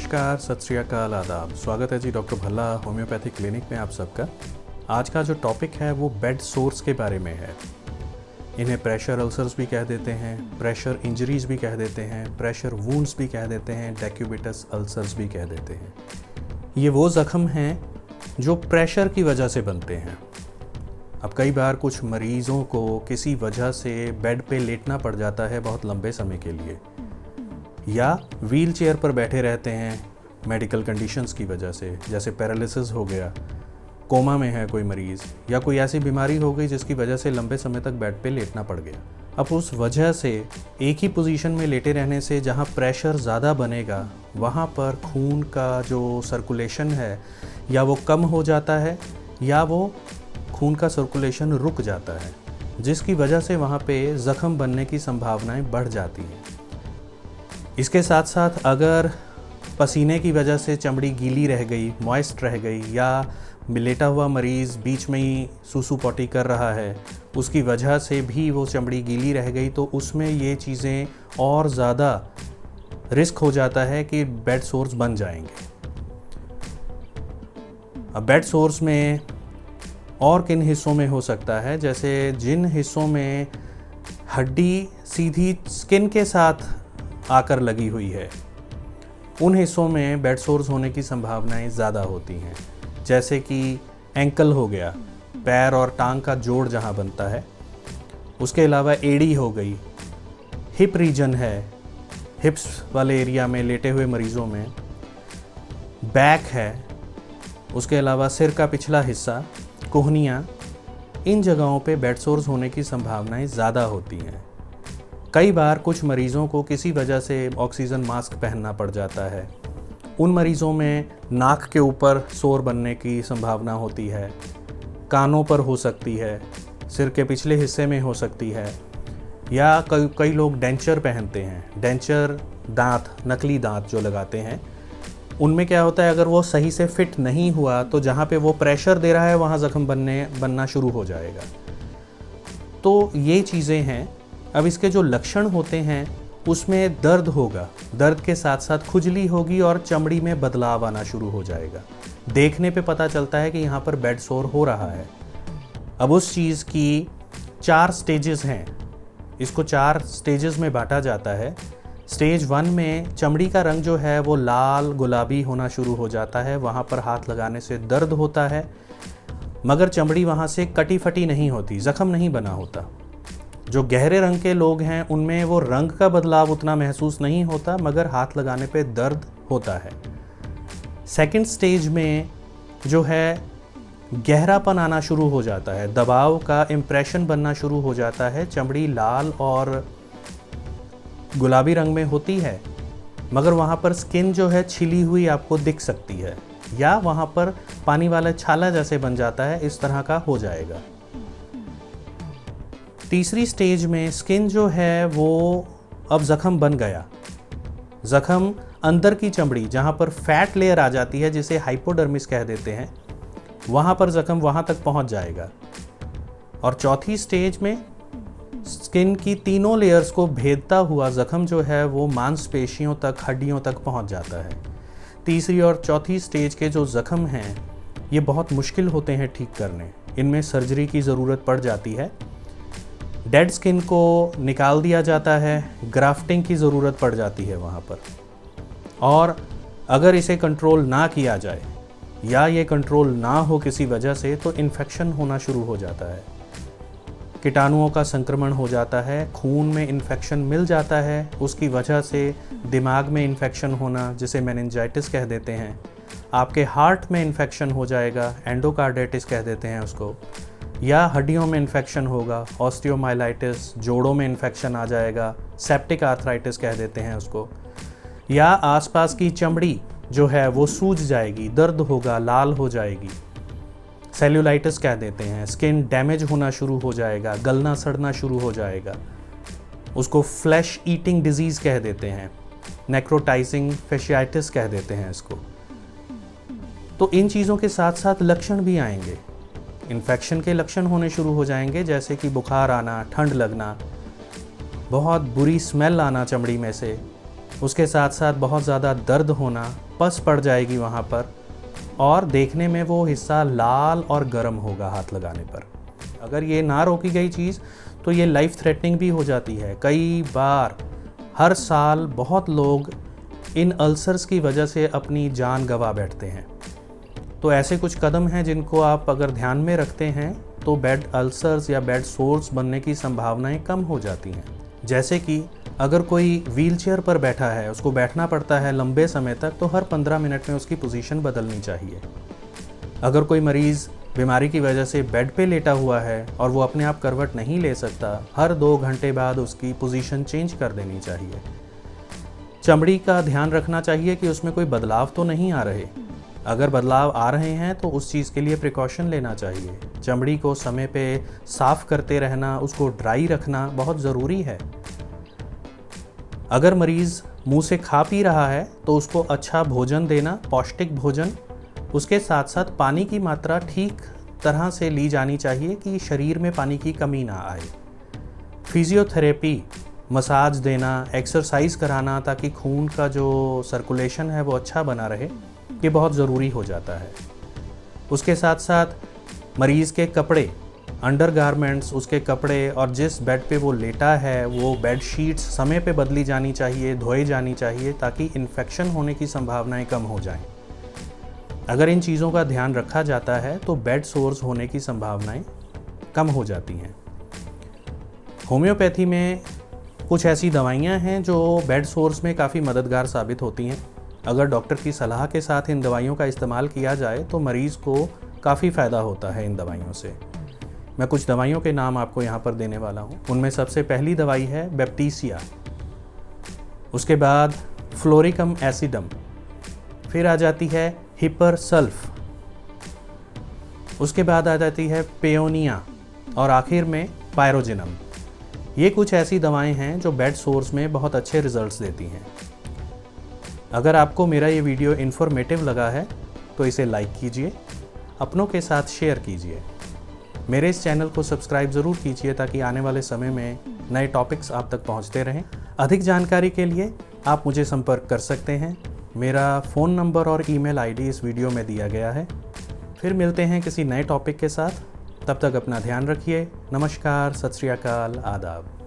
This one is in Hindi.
नमस्कार, सत श्री अकाल, आदाब। स्वागत है जी डॉक्टर भल्ला होम्योपैथिक क्लिनिक में आप सबका। आज का जो टॉपिक है वो बेड सोर्स के बारे में है। इन्हें प्रेशर अल्सर्स भी कह देते हैं, प्रेशर इंजरीज भी कह देते हैं, प्रेशर वुंड्स भी कह देते हैं, डेक्यूबिटस अल्सर्स भी कह देते हैं। ये वो ज़ख्म हैं जो प्रेशर की वजह से बनते हैं। अब कई बार कुछ मरीज़ों को किसी वजह से बेड पे लेटना पड़ जाता है बहुत लंबे समय के लिए, या व्हील चेयर पर बैठे रहते हैं मेडिकल कंडीशंस की वजह से, जैसे पैरालिसिस हो गया, कोमा में है कोई मरीज़, या कोई ऐसी बीमारी हो गई जिसकी वजह से लंबे समय तक बेड पे लेटना पड़ गया। अब उस वजह से एक ही पोजीशन में लेटे रहने से जहाँ प्रेशर ज़्यादा बनेगा वहाँ पर खून का जो सर्कुलेशन है या वो कम हो जाता है या वो खून का सर्कुलेशन रुक जाता है, जिसकी वजह से वहाँ पे ज़ख्म बनने की संभावनाएं बढ़ जाती हैं। इसके साथ साथ अगर पसीने की वजह से चमड़ी गीली रह गई, मॉइस्ट रह गई, या लेटा हुआ मरीज़ बीच में ही सूसू पॉटी कर रहा है, उसकी वजह से भी वो चमड़ी गीली रह गई, तो उसमें ये चीज़ें और ज़्यादा रिस्क हो जाता है कि बेड सोर्स बन जाएंगे। अब बेड सोर्स में और किन हिस्सों में हो सकता है, जैसे जिन हिस्सों में हड्डी सीधी स्किन के साथ आकर लगी हुई है, उन हिस्सों में बेड सोर्स होने की संभावनाएं ज़्यादा होती हैं। जैसे कि एंकल हो गया, पैर और टांग का जोड़ जहां बनता है, उसके अलावा एड़ी हो गई, हिप रीजन है, हिप्स वाले एरिया में लेटे हुए मरीज़ों में, बैक है, उसके अलावा सिर का पिछला हिस्सा, कोहनियाँ, इन जगहों पे बेड सोर्स होने की संभावनाएं ज़्यादा होती हैं। कई बार कुछ मरीज़ों को किसी वजह से ऑक्सीजन मास्क पहनना पड़ जाता है। उन मरीज़ों में नाक के ऊपर सोर बनने की संभावना होती है, कानों पर हो सकती है, सिर के पिछले हिस्से में हो सकती है, या कई लोग डेंचर पहनते हैं। डेंचर दांत, नकली दांत जो लगाते हैं, उनमें क्या होता है, अगर वो सही से फिट नहीं हुआ तो जहाँ पे वो प्रेशर दे रहा है वहाँ ज़ख्म बनना शुरू हो जाएगा। तो ये चीज़ें हैं। अब इसके जो लक्षण होते हैं उसमें दर्द होगा, दर्द के साथ साथ खुजली होगी और चमड़ी में बदलाव आना शुरू हो जाएगा। देखने पे पता चलता है कि यहाँ पर बेड सोर हो रहा है। अब उस चीज़ की 4 स्टेजेस हैं। इसको 4 स्टेजेस में बांटा जाता है। स्टेज 1 में चमड़ी का रंग जो है वो लाल गुलाबी होना शुरू हो जाता है। वहाँ पर हाथ लगाने से दर्द होता है, मगर चमड़ी वहाँ से कटी फटी नहीं होती, ज़ख्म नहीं बना होता। जो गहरे रंग के लोग हैं उनमें वो रंग का बदलाव उतना महसूस नहीं होता, मगर हाथ लगाने पे दर्द होता है। सेकंड स्टेज में जो है गहरापन आना शुरू हो जाता है, दबाव का इम्प्रेशन बनना शुरू हो जाता है। चमड़ी लाल और गुलाबी रंग में होती है, मगर वहाँ पर स्किन जो है छिली हुई आपको दिख सकती है, या वहाँ पर पानी वाला छाला जैसे बन जाता है, इस तरह का हो जाएगा। तीसरी स्टेज में स्किन जो है वो अब ज़ख्म बन गया। ज़ख्म अंदर की चमड़ी जहाँ पर फैट लेयर आ जाती है, जिसे हाइपोडर्मिस कह देते हैं, वहाँ पर ज़ख्म वहाँ तक पहुँच जाएगा। और चौथी स्टेज में स्किन की तीनों लेयर्स को भेदता हुआ ज़ख्म जो है वो मांसपेशियों तक, हड्डियों तक पहुँच जाता है। तीसरी और चौथी स्टेज के जो ज़ख्म हैं ये बहुत मुश्किल होते हैं ठीक करने। इनमें सर्जरी की ज़रूरत पड़ जाती है। डेड स्किन को निकाल दिया जाता है, ग्राफ्टिंग की ज़रूरत पड़ जाती है वहाँ पर। और अगर इसे कंट्रोल ना किया जाए या ये कंट्रोल ना हो किसी वजह से, तो इन्फेक्शन होना शुरू हो जाता है, कीटाणुओं का संक्रमण हो जाता है, खून में इन्फेक्शन मिल जाता है, उसकी वजह से दिमाग में इन्फेक्शन होना, जिसे मेनिंजाइटिस कह देते हैं, आपके हार्ट में इन्फेक्शन हो जाएगा, एंडोकार्डाइटिस कह देते हैं उसको, या हड्डियों में इन्फेक्शन होगा, ऑस्टियोमाइलाइटिस, जोड़ों में इन्फेक्शन आ जाएगा, सेप्टिक आर्थराइटिस कह देते हैं उसको, या आसपास की चमड़ी जो है वो सूज जाएगी, दर्द होगा, लाल हो जाएगी, सेल्यूलाइटिस कह देते हैं, स्किन डैमेज होना शुरू हो जाएगा, गलना सड़ना शुरू हो जाएगा, उसको फ्लैश ईटिंग डिजीज़ कह देते हैं, नेक्रोटाइजिंग फेशियाइटिस कह देते हैं इसको। तो इन चीज़ों के साथ साथ लक्षण भी आएंगे, इन्फेक्शन के लक्षण होने शुरू हो जाएंगे, जैसे कि बुखार आना, ठंड लगना, बहुत बुरी स्मेल आना चमड़ी में से, उसके साथ साथ बहुत ज़्यादा दर्द होना, पस पड़ जाएगी वहाँ पर और देखने में वो हिस्सा लाल और गर्म होगा हाथ लगाने पर। अगर ये ना रोकी गई चीज़ तो ये लाइफ थ्रेटनिंग भी हो जाती है। कई बार हर साल बहुत लोग इन अल्सर्स की वजह से अपनी जान गंवा बैठते हैं। तो ऐसे कुछ कदम हैं जिनको आप अगर ध्यान में रखते हैं तो बेड अल्सर्स या बेड सोर्स बनने की संभावनाएं कम हो जाती हैं। जैसे कि अगर कोई व्हीलचेयर पर बैठा है, उसको बैठना पड़ता है लंबे समय तक, तो हर 15 मिनट में उसकी पोजीशन बदलनी चाहिए। अगर कोई मरीज़ बीमारी की वजह से बेड पे लेटा हुआ है और वो अपने आप करवट नहीं ले सकता, हर 2 घंटे बाद उसकी पोजीशन चेंज कर देनी चाहिए। चमड़ी का ध्यान रखना चाहिए कि उसमें कोई बदलाव तो नहीं आ रहे। अगर बदलाव आ रहे हैं तो उस चीज़ के लिए प्रिकॉशन लेना चाहिए। चमड़ी को समय पे साफ़ करते रहना, उसको ड्राई रखना बहुत ज़रूरी है। अगर मरीज़ मुंह से खा पी रहा है तो उसको अच्छा भोजन देना, पौष्टिक भोजन। उसके साथ साथ पानी की मात्रा ठीक तरह से ली जानी चाहिए कि शरीर में पानी की कमी ना आए। फिजियोथेरेपी, मसाज देना, एक्सरसाइज कराना ताकि खून का जो सर्कुलेशन है वो अच्छा बना रहे, ये बहुत ज़रूरी हो जाता है। उसके साथ साथ मरीज़ के कपड़े, अंडरगारमेंट्स, उसके कपड़े और जिस बेड पे वो लेटा है वो बेड शीट्स समय पे बदली जानी चाहिए, धोए जानी चाहिए ताकि इन्फेक्शन होने की संभावनाएं कम हो जाएं। अगर इन चीज़ों का ध्यान रखा जाता है तो बेड सोर्स होने की संभावनाएं कम हो जाती हैं। होम्योपैथी में कुछ ऐसी दवाइयाँ हैं जो बेड सोर्स में काफ़ी मददगार साबित होती हैं। अगर डॉक्टर की सलाह के साथ इन दवाइयों का इस्तेमाल किया जाए तो मरीज़ को काफ़ी फ़ायदा होता है इन दवाइयों से। मैं कुछ दवाइयों के नाम आपको यहाँ पर देने वाला हूँ। उनमें सबसे पहली दवाई है बैप्टीसिया, उसके बाद फ्लोरिकम एसिडम, फिर आ जाती है हिपरसल्फ, उसके बाद आ जाती है पेयोनिया और आखिर में पायरोजिनम। ये कुछ ऐसी दवाएं हैं जो बेड सोर्स में बहुत अच्छे रिजल्ट्स देती हैं। अगर आपको मेरा ये वीडियो इन्फॉर्मेटिव लगा है तो इसे लाइक कीजिए, अपनों के साथ शेयर कीजिए। मेरे इस चैनल को सब्सक्राइब ज़रूर कीजिए ताकि आने वाले समय में नए टॉपिक्स आप तक पहुंचते रहें। अधिक जानकारी के लिए आप मुझे संपर्क कर सकते हैं। मेरा फ़ोन नंबर और ईमेल आईडी इस वीडियो में दिया गया है। फिर मिलते हैं किसी नए टॉपिक के साथ। तब तक अपना ध्यान रखिए। नमस्कार, सत श्री अकाल, आदाब।